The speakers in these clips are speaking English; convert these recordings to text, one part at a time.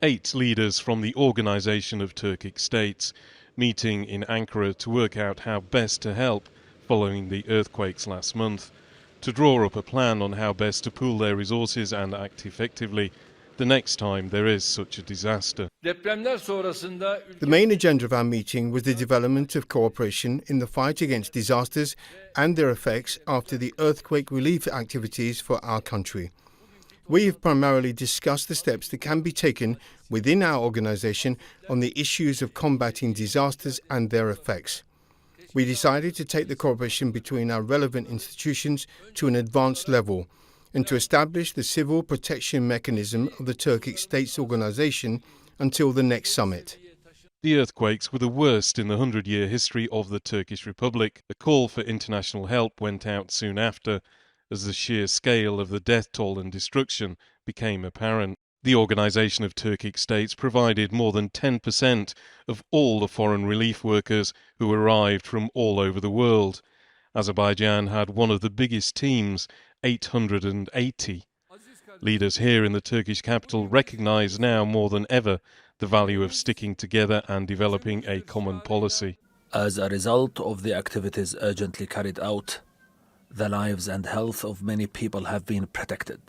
8 leaders from the Organization of Turkic States meeting in Ankara to work out how best to help following the earthquakes last month, to draw up a plan on how best to pool their resources and act effectively the next time there is such a disaster. The main agenda of our meeting was the development of cooperation in the fight against disasters and their effects after the earthquake relief activities for our country. We have primarily discussed the steps that can be taken within our organisation on the issues of combating disasters and their effects. We decided to take the cooperation between our relevant institutions to an advanced level and to establish the civil protection mechanism of the Turkic States Organization until the next summit. The earthquakes were the worst in the 100-year history of the Turkish Republic. A call for international help went out soon after, as the sheer scale of the death toll and destruction became apparent. The Organization of Turkic States provided more than 10% of all the foreign relief workers who arrived from all over the world. Azerbaijan had one of the biggest teams, 880. Leaders here in the Turkish capital recognize now more than ever the value of sticking together and developing a common policy. As a result of the activities urgently carried out, the lives and health of many people have been protected.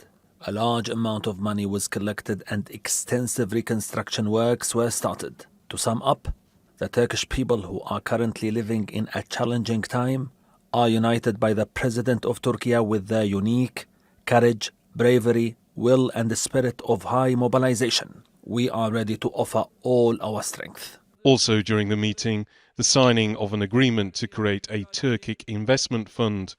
A large amount of money was collected and extensive reconstruction works were started. To sum up, the Turkish people who are currently living in a challenging time are united by the President of Türkiye with their unique courage, bravery, will and the spirit of high mobilization. We are ready to offer all our strength. Also during the meeting, the signing of an agreement to create a Turkic investment fund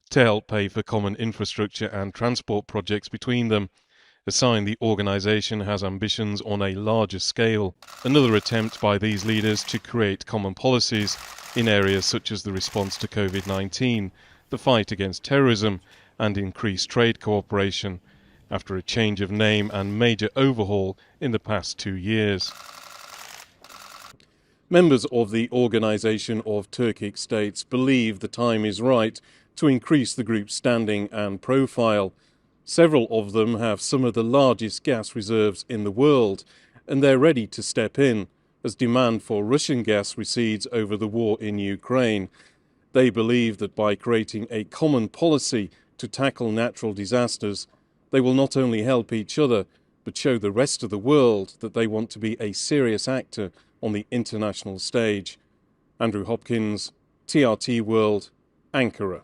to help pay for common infrastructure and transport projects between them. A sign the organisation has ambitions on a larger scale. Another attempt by these leaders to create common policies in areas such as the response to COVID-19, the fight against terrorism and increased trade cooperation, after a change of name and major overhaul in the past 2 years. Members of the Organization of Turkic States believe the time is right to increase the group's standing and profile. Several of them have some of the largest gas reserves in the world, and they're ready to step in as demand for Russian gas recedes over the war in Ukraine. They believe that by creating a common policy to tackle natural disasters, they will not only help each other, but show the rest of the world that they want to be a serious actor on the international stage. Andrew Hopkins, TRT World, Ankara.